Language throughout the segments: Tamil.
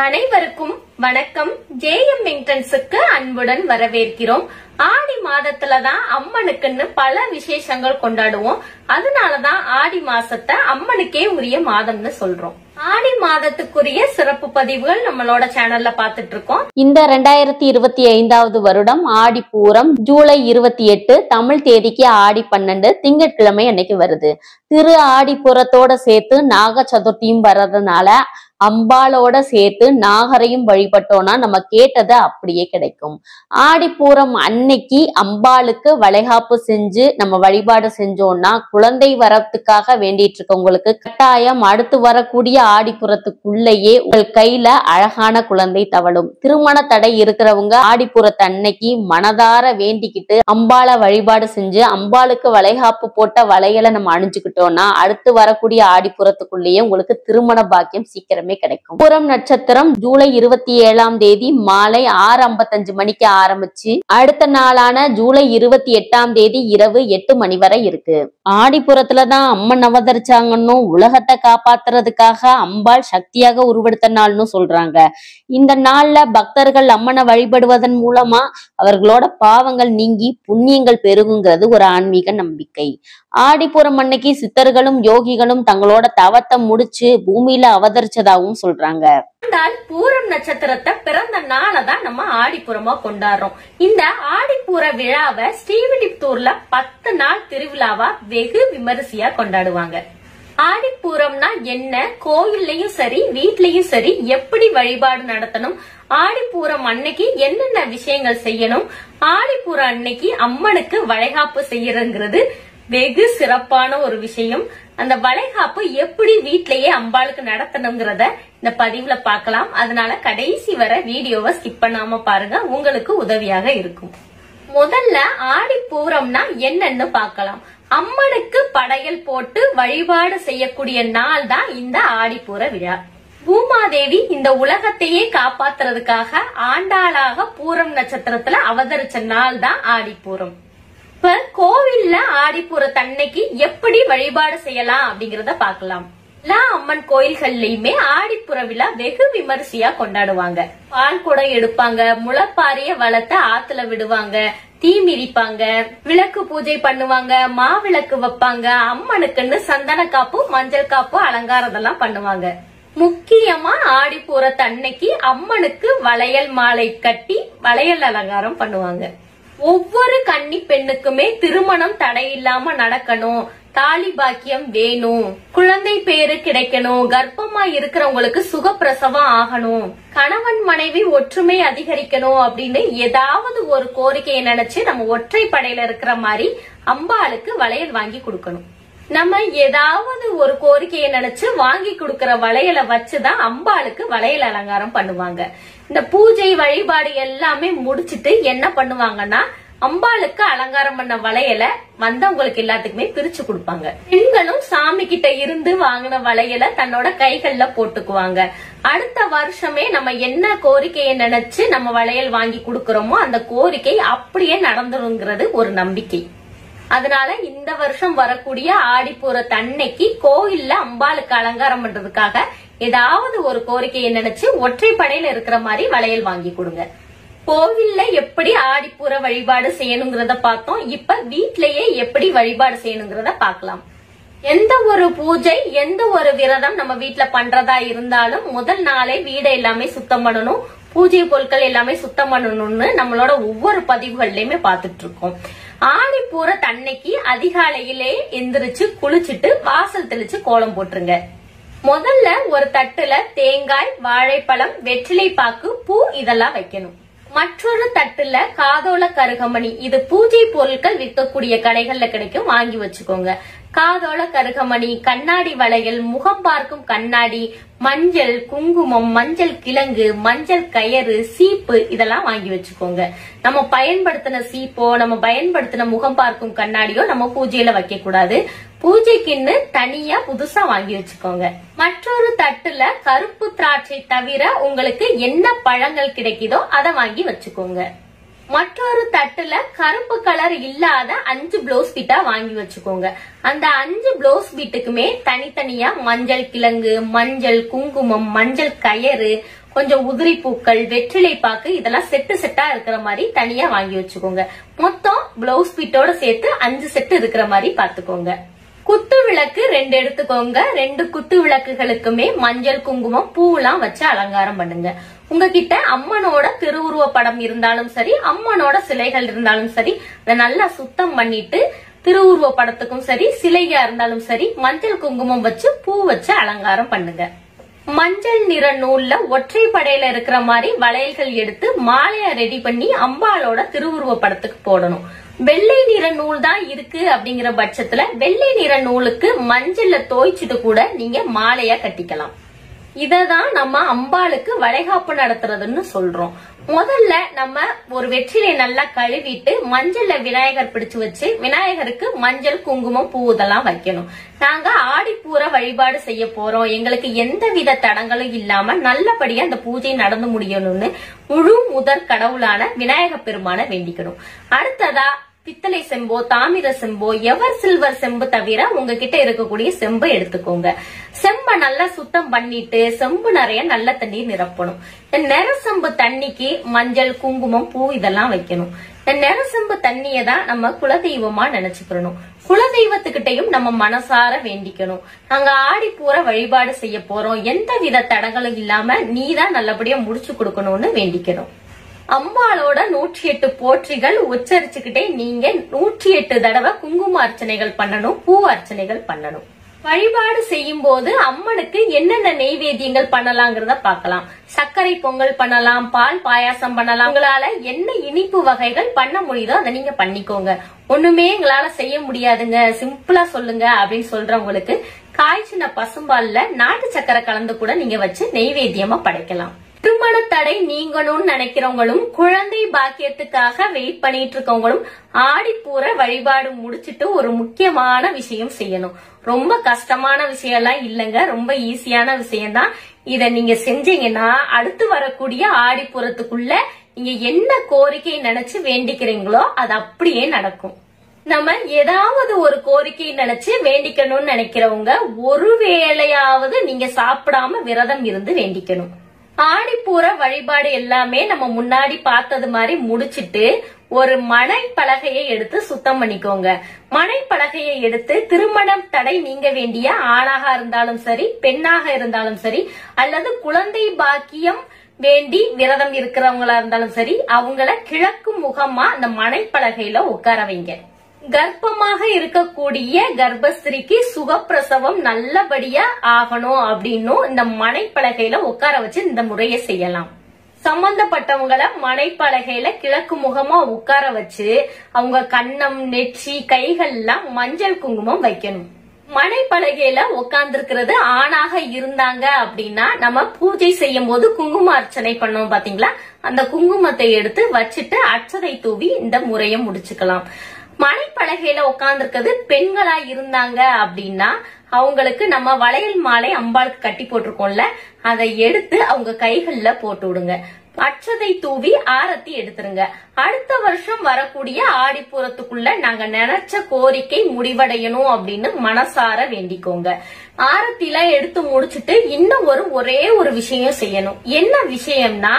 அனைவருக்கும் வணக்கம். JM என்ட்ரன்ஸுக்கு அன்புடன் வரவேற்கிறோம். ஆடி மாதத்துலதான் அம்மனுக்குன்னு பல விசேஷங்கள் கொண்டாடுவோம். அதனாலதான் ஆடி மாசத்தை அம்மனுக்கே உரிய மாதம்னு சொல்றோம். ஆடி மாதத்துக்குரிய சிறப்பு பதிவுகள் நம்மளோட சேனல்ல பாத்துட்டு இருக்கோம். இந்த 2025வது வருடம் ஆடி பூரம் ஜூலை 28 தமிழ் தேதிக்கு ஆடி 12 திங்கட்கிழமை அன்னைக்கு வருது. திரு ஆடிப்புறத்தோட சேர்த்து நாக சதுர்த்தியும் வர்றதுனால அம்பாளோட சேர்த்து நாகரையும் வழிபட்டோம்னா நம்ம கேட்டது அப்படியே கிடைக்கும். ஆடிப்பூரம் அன்னைக்கு அம்பாளுக்கு வளைகாப்பு செஞ்சு நம்ம வழிபாடு செஞ்சோம்னா குழந்தை வரத்துக்காக வேண்டிட்டு இருக்கவங்களுக்கு கட்டாயம் அடுத்து வரக்கூடிய ஆடிப்புறத்துக்குள்ளேயே உங்கள் கையில அழகான குழந்தை தவழும். திருமண தடை இருக்கிறவங்க ஆடிப்புறத்து அன்னைக்கு மனதார வேண்டிக்கிட்டு அம்பாளை வழிபாடு செஞ்சு அம்பாளுக்கு வளைகாப்பு போட்ட வளையலை நம்ம அணிஞ்சுக்கிட்டோம்னா அடுத்து வரக்கூடிய ஆடிப்புறத்துக்குள்ளேயே உங்களுக்கு திருமண பாக்கியம் சீக்கிரம் கிடைக்கும். பூரம் நட்சத்திரம் ஜூலை 27ஆம் தேதி மாலை 6:55 மணிக்கு ஆரம்பிச்சு அடுத்த நாளான ஜூலை 28ஆம் தேதி இரவு 8 மணி வரை இருக்கு. ஆடிப்புறத்துலதான் அம்மன் அவதரிச்சாங்கன்னு உலகத்தை காப்பாத்துறதுக்காக அம்பாள் சக்தியாக உருவெடுத்த நாள்னு சொல்றாங்க. இந்த நாள்ல பக்தர்கள் அம்மனை வழிபடுவதன் மூலமா அவர்களோட பாவங்கள் நீங்கி புண்ணியங்கள் பெருகுங்கிறது ஒரு ஆன்மீக நம்பிக்கை. ஆடிப்புறம் அன்னைக்கு சித்தர்களும் யோகிகளும் தங்களோட தவத்தை முடிச்சு பூமியில அவதரிச்சதாகவும் சொல்றாங்க. பூரம் நட்சத்திரத்தை பிறந்த நாளதான் நம்ம ஆடிப்புறமா கொண்டாடுறோம். இந்த ஆடிப்பூர விழாவை ஸ்ரீவில்லிபுத்தூர்ல 10 நாள் திருவிழாவா வெகு விமரிசையா கொண்டாடுவாங்க. ஆடிப்பூரம்னா என்ன, கோயில்லையும் சரி வீட்லயும் சரி எப்படி வழிபாடு நடத்தணும், ஆடிப்பூரம் அன்னைக்கு என்னென்ன விஷயங்கள் செய்யணும், ஆடிப்பூர அன்னைக்கு அம்மனுக்கு வளைகாப்பு செய்யறங்கிறது வெகு சிறப்பான ஒரு விஷயம். அந்த வளைகாப்பு எப்படி வீட்லயே அம்பாளுக்கு நடத்தணுங்கிறத இந்த பதிவுல பார்க்கலாம். அதனால கடைசி வர வீடியோவை ஸ்கிப் பண்ணாம பாருங்க, உங்களுக்கு உதவியாக இருக்கும். முதல்ல ஆடிப்பூரம்னா என்னன்னு பார்க்கலாம். அம்மனுக்கு படையல் போட்டு வழிபாடு செய்யக்கூடிய நாள் தான் இந்த ஆடிப்பூர விழா. பூமாதேவி இந்த உலகத்தையே காப்பாத்துறதுக்காக ஆண்டாளாக பூரம் நட்சத்திரத்துல அவதரிச்ச நாள் தான் ஆடிப்பூரம். இப்ப கோவில்ல ஆடிப்பூரத்தன்னைக்கு எப்படி வழிபாடு செய்யலாம் அப்படிங்கறத பாக்கலாம். எல்லா அம்மன் கோயில்கள்லயுமே ஆடிப்புற விழா வெகு விமரிசையா கொண்டாடுவாங்க. பால் குடம் எடுப்பாங்க, முளைப்பாரிய வளத்தை ஆத்துல விடுவாங்க, தீ மிதிப்பாங்க, விளக்கு பூஜை பண்ணுவாங்க, மாவிளக்கு வைப்பாங்க, அம்மனுக்குன்னு சந்தன காப்பு மஞ்சள் காப்பு அலங்காரதெல்லாம் பண்ணுவாங்க. முக்கியமா ஆடிப்பூரத்தன்னைக்கு அம்மனுக்கு வளையல் மாலை கட்டி வளையல் அலங்காரம் பண்ணுவாங்க. ஒவ்வொரு கன்னி பெண்ணுக்குமே திருமணம் தடையில்லாம நடக்கணும், தாலி பாக்கியம் வேணும், குழந்தை பேரு கிடைக்கணும், கர்ப்பமா இருக்கிறவங்களுக்கு சுகப்பிரசவம் ஆகணும், கணவன் மனைவி ஒற்றுமை அதிகரிக்கணும் அப்படின்னு ஏதாவது ஒரு கோரிக்கையை நினைச்சு நம்ம ஒற்றைப்படையில இருக்கிற மாதிரி அம்பாளுக்கு வளையல் வாங்கி கொடுக்கணும். நம்ம ஏதாவது ஒரு கோரிக்கையை நினைச்சு வாங்கி கொடுக்கற வளையலை வச்சுதான் அம்பாளுக்கு வளையல் அலங்காரம் பண்ணுவாங்க. இந்த பூஜை வழிபாடு எல்லாமே முடிச்சிட்டு என்ன பண்ணுவாங்கன்னா அம்பாளுக்கு அலங்காரம் பண்ண வளையலை வந்தவங்களுக்கு எல்லாத்துக்குமே பிரிச்சு கொடுப்பாங்க. பெண்களும் சாமி கிட்ட இருந்து வாங்கின வளையலை தன்னோட கைகள்ல போட்டுக்குவாங்க. அடுத்த வருஷமே நம்ம என்ன கோரிக்கையை நினைச்சு நம்ம வளையல் வாங்கி கொடுக்கறோமோ அந்த கோரிக்கை அப்படியே நடந்துருங்கிறது ஒரு நம்பிக்கை. அதனால இந்த வருஷம் வரக்கூடிய ஆடிப்பூரத்தன்னைக்கு கோயில்ல அம்பாளுக்கு அலங்காரம் பண்றதுக்காக ஏதாவது ஒரு கோரிக்கையை நினைச்சு ஒற்றைப்படையில இருக்கிற மாதிரி வளையல் வாங்கி கொடுங்க. கோவில்ல எப்படி ஆடிப்பூர வழிபாடு செய்யணுங்கிறத பார்த்தோம். இப்ப வீட்லயே எப்படி வழிபாடு செய்யணுங்கிறத பார்க்கலாம். எந்த ஒரு பூஜை எந்த ஒரு விரதம் நம்ம வீட்டுல பண்றதா இருந்தாலும் முதல் நாளே வீடை எல்லாமே சுத்தம் பண்ணணும், பூஜை பொருட்கள் எல்லாமே சுத்தம் பண்ணணும்னு நம்மளோட ஒவ்வொரு பதிவுகள்லயுமே பாத்துட்டு இருக்கோம். ஆடிப்பூரத்தன்னைக்கு அதிகாலையிலே எந்திரிச்சு குளிச்சுட்டு வாசல் தெளிச்சு கோலம் போட்டுருங்க. முதல்ல ஒரு தட்டுல தேங்காய், வாழைப்பழம், வெற்றிலை பாக்கு, பூ இதெல்லாம் வைக்கணும். மற்றொரு தட்டுல காதோல கருகமணி, இது பூஜை பொருட்கள் விற்கக்கூடிய கடைகள்ல கிடைக்கும், வாங்கி வச்சுக்கோங்க. காதோல கருகமணி, கண்ணாடி வளையல், முகம் பார்க்கும் கண்ணாடி, மஞ்சள், குங்குமம், மஞ்சள் கிழங்கு, மஞ்சள் கயறு, சீப்பு இதெல்லாம் வாங்கி வச்சுக்கோங்க. நம்ம பயன்படுத்தின சீப்போ நம்ம பயன்படுத்தின முகம் பார்க்கும் கண்ணாடியோ நம்ம பூஜையில வைக்க கூடாது. பூஜைக்குன்னு தனியா புதுசா வாங்கி வச்சுக்கோங்க. மற்றொரு தட்டுல கருப்பு திராட்சை தவிர உங்களுக்கு என்ன பழங்கள் கிடைக்குதோ அதை வாங்கி வச்சுக்கோங்க. மற்றொரு தட்டுல கருப்பு கலர் இல்லாத 5 ப்ளவுஸ் பீட்டா வாங்கி வச்சுக்கோங்க. அந்த 5 ப்ளவுஸ் பீட்டுக்குமே தனித்தனியா மஞ்சள் கிழங்கு, மஞ்சள், குங்குமம், மஞ்சள் கயறு, கொஞ்சம் உதிரி பூக்கள், வெற்றிலை பாக்கு இதெல்லாம் செட்டா இருக்கிற மாதிரி தனியா வாங்கி வச்சுக்கோங்க. மொத்தம் பிளவுஸ் பீட்டோட சேர்த்து 5 செட்டு இருக்கிற மாதிரி பாத்துக்கோங்க. குத்து விளக்கு 2 எடுத்துக்கோங்க. 2 குத்து விளக்குகளுக்குமே மஞ்சள், குங்குமம், பூவெல்லாம் வச்சு அலங்காரம் பண்ணுங்க. உங்ககிட்ட அம்மனோட திருவுருவ படம் இருந்தாலும் சரி, அம்மனோட சிலைகள் இருந்தாலும் சரி, அதை நல்லா சுத்தம் பண்ணிட்டு திருவுருவ படத்துக்கும் சரி, சிலையா இருந்தாலும் சரி, மஞ்சள் குங்குமம் வச்சு பூ வச்சு அலங்காரம் பண்ணுங்க. மஞ்சள் நிற நூல்ல ஒற்றை படையில இருக்கிற மாதிரி வளையல்கள் எடுத்து மாலையா ரெடி பண்ணி அம்பாளோட திருவுருவ படத்துக்கு போடணும். வெள்ளை நிற நூல் தான் இருக்கு அப்படிங்கிற பட்சத்துல வெள்ளை நிற நூலுக்கு மஞ்சள்ல தோய்ச்சிட்டு கூட நீங்க மாலையா கட்டிக்கலாம். இததான் நம்ம அம்பாளுக்கு வளைகாப்பு நடத்துறதுன்னு சொல்றோம். முதல்ல நம்ம ஒரு வெற்றிலை நல்லா கழுவிட்டு மஞ்சள்ல விநாயகர் பிடிச்சு வச்சு விநாயகருக்கு மஞ்சள், குங்குமம், பூ இதெல்லாம் வைக்கணும். நாங்க ஆடிப்பூர வழிபாடு செய்ய போறோம், எங்களுக்கு எந்தவித தடங்களும் இல்லாம நல்லபடியா அந்த பூஜை நடந்து முடியணும்னு முழு முதற் கடவுளான விநாயக பெருமான வேண்டிக்கணும். அடுத்ததா பித்தளை செம்போ, தாமிர செம்போ, எவர் சில்வர் செம்பு தவிர உங்ககிட்ட இருக்கக்கூடிய செம்பு எடுத்துக்கோங்க. செம்ப நல்லா சுத்தம் பண்ணிட்டு செம்பு நிறைய நல்ல தண்ணீர் நிரப்பணும். நெரசெம்பு தண்ணிக்கு மஞ்சள், குங்குமம், பூ இதெல்லாம் வைக்கணும். நெரசெம்பு தண்ணிய தான் நம்ம குலதெய்வமா நினைச்சுக்கணும். குலதெய்வத்துக்கிட்டையும் நம்ம மனசார வேண்டிக்கணும். நாங்க ஆடிப்பூர வழிபாடு செய்ய போறோம், எந்தவித தடங்களும் இல்லாம நீதான் நல்லபடியா முடிச்சு கொடுக்கணும்னு வேண்டிக்கணும். அம்பாளோட 108 போற்றிகள் உச்சரிச்சுக்கிட்டே நீங்க 108 தடவை குங்கும அர்ச்சனைகள் பண்ணணும், பூ அர்ச்சனைகள் பண்ணணும். வழிபாடு செய்யும் போது அம்மனுக்கு என்னென்ன நெய்வேத்தியங்கள் பண்ணலாங்கிறத பார்க்கலாம். சர்க்கரை பொங்கல் பண்ணலாம், பால் பாயாசம் பண்ணலாம். உங்களால என்ன இனிப்பு வகைகள் பண்ண முடியுதோ அதை நீங்க பண்ணிக்கோங்க. ஒண்ணுமே எங்களால செய்ய முடியாதுங்க, சிம்பிளா சொல்லுங்க அப்படின்னு சொல்றவங்களுக்கு காய்ச்சின பசும்பால்ல நாட்டு சக்கரை கலந்து கூட நீங்க வச்சு நெய்வேத்தியமா படைக்கலாம். திருமண தடை நீங்கணும்னு நினைக்கிறவங்களும் குழந்தை பாக்கியத்துக்காக வெயிட் பண்ணிட்டு இருக்கவங்களும் ஆடிப்பூர வழிபாடு முடிச்சிட்டு ஒரு முக்கியமான விஷயம் செய்யணும். ரொம்ப கஷ்டமான விஷயம் எல்லாம் இல்லங்க, ரொம்ப ஈஸியான விஷயம் தான். இத நீங்க செஞ்சீங்கன்னா அடுத்து வரக்கூடிய ஆடிப்பூரத்துக்குள்ள நீங்க என்ன கோரிக்கை நினைச்சு வேண்டிக்கிறீங்களோ அது அப்படியே நடக்கும். நம்ம ஏதாவது ஒரு கோரிக்கை நினைச்சு வேண்டிக்கணும்னு நினைக்கிறவங்க ஒரு வேளையாவது நீங்க சாப்பிடாம விரதம் இருந்து வேண்டிக்கணும். ஆடிப்பூர வழிபாடு எல்லாமே நம்ம முன்னாடி பார்த்தது மாதிரி முடிச்சிட்டு ஒரு மனை பலகையை எடுத்து சுத்தம் பண்ணிக்கோங்க. மனை பலகையை எடுத்து திருமணம் தடை நீங்க வேண்டிய ஆணாக இருந்தாலும் சரி, பெண்ணாக இருந்தாலும் சரி, அல்லது குழந்தை பாக்கியம் வேண்டி விரதம் இருக்கிறவங்களா இருந்தாலும் சரி, அவங்கள கிழக்கு முகமா அந்த மனை பலகையில உட்கார வைங்க. கர்ப்பமாக இருக்கக்கூடிய கர்ப்பஸ்திரிக்கு சுகப்பிரசவம் நல்லபடியா ஆகணும் அப்படின்னும் இந்த மனைப்பலகையில உட்கார வச்சு இந்த முறையை செய்யலாம். சம்பந்தப்பட்டவங்களை மனைப்பலகையில கிழக்கு முகமா உட்கார வச்சு அவங்க கன்னம், நெற்றி, கைகள்லாம் மஞ்சள், குங்குமம் வைக்கணும். மனைப்பலகையில உட்கார்ந்துருக்கிறது ஆணாக இருந்தாங்க அப்படின்னா நம்ம பூஜை செய்யும் போது குங்கும அர்ச்சனை பண்ணோம் பாத்தீங்களா, அந்த குங்குமத்தை எடுத்து வச்சுட்டு அட்சதை தூவி இந்த முறையை முடிச்சுக்கலாம். மனைப்பலகையில உட்கார்ந்துருக்கிறது பெண்களா இருந்தாங்க அப்படின்னா அவங்களுக்கு நம்ம வளையல் மாலை அம்பாளுக்கு கட்டி போட்டிருக்கோம்ல, அதை எடுத்து அவங்க கைகள்ல போட்டு விடுங்க. அட்சதை தூவி ஆரத்தி எடுத்துருங்க. அடுத்த வருஷம் வரக்கூடிய ஆடிப்பூரத்துக்குள்ள நாங்க நினைச்ச கோரிக்கை முடிவடையணும் அப்படின்னு மனசார வேண்டிக்கோங்க. ஆரத்தில எடுத்து முடிச்சுட்டு இன்னும் ஒரே ஒரு விஷயம் செய்யணும். என்ன விஷயம்னா,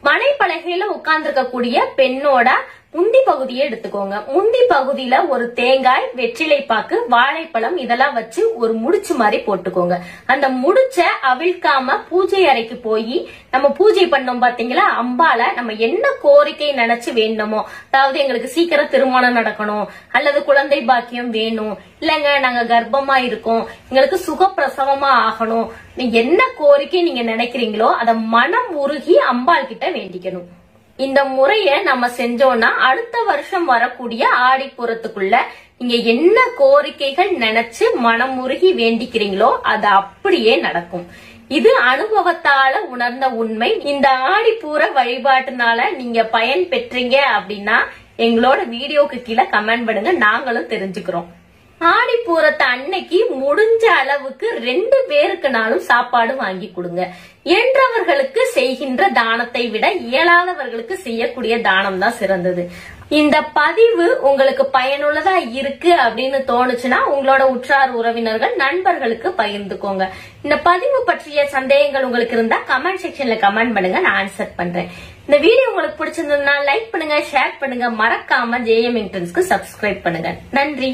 மனைப்பலகையில உட்கார்ந்துருக்கக்கூடிய பெண்ணோட முந்தி பகுதியை எடுத்துக்கோங்க. முந்தி பகுதியில ஒரு தேங்காய், வெற்றிலை பாக்கு, வாழைப்பழம் இதெல்லாம் வச்சு ஒரு முடிச்சு மாதிரி போட்டுக்கோங்க. அந்த முடிச்ச அவிழ்க்காம பூஜை அறைக்கு போய் நம்ம பூஜை பண்ணோம் பாத்தீங்களா, அம்பால நம்ம என்ன கோரிக்கை நினைச்சு வேண்டமோ, அதாவது எங்களுக்கு சீக்கிரம் திருமணம் நடக்கணும், அல்லது குழந்தை பாக்கியம் வேணும், இல்லங்க நாங்க கர்ப்பமா இருக்கோம், எங்களுக்கு சுகப்பிரசவமா ஆகணும், என்ன கோரிக்கை நீங்க நினைக்கிறீங்களோ அத மனம் உருகி அம்பாள் கிட்ட வேண்டிக்கணும். இந்த முறைய நம்ம செஞ்சோம்னா அடுத்த வருஷம் வரக்கூடிய ஆடிப்பூரத்துக்குள்ள நீங்க என்ன கோரிக்கைகள் நினைச்சு மனமுருகி வேண்டிக்கிறீங்களோ அது அப்படியே நடக்கும். இது அனுபவத்தால உணர்ந்த உண்மை. இந்த ஆடிப்பூர வழிபாட்டுனால நீங்க பயன் பெற்றீங்க அப்படின்னா எங்களோட வீடியோக்கு கீழே கமெண்ட் பண்ணுங்க, நாங்களும் தெரிஞ்சுக்கிறோம். ஆடிப்பூரத்தை அன்னைக்கு முடிஞ்ச அளவுக்கு 2 பேருக்குனாலும் சாப்பாடு வாங்கி கொடுங்க. என்றவர்களுக்கு செய்கின்ற தானத்தை விட இயலாதவர்களுக்கு செய்யக்கூடிய தானம் தான் சிறந்தது. இந்த பதிவு உங்களுக்கு பயனுள்ளதா இருக்கு அப்படின்னு தோணுச்சுன்னா உங்களோட உற்றார் உறவினர்கள் நண்பர்களுக்கு பகிர்ந்துக்கோங்க. இந்த பதிவு பற்றிய சந்தேகங்கள் உங்களுக்கு இருந்தா கமெண்ட் செக்ஷன்ல கமெண்ட் பண்ணுங்க, நான் ஆன்சர் பண்றேன். இந்த வீடியோ உங்களுக்கு பிடிச்சிருந்ததுன்னா லைக் பண்ணுங்க, ஷேர் பண்ணுங்க, மறக்காம JM Internsக்கு சப்ஸ்கிரைப் பண்ணுங்க. நன்றி.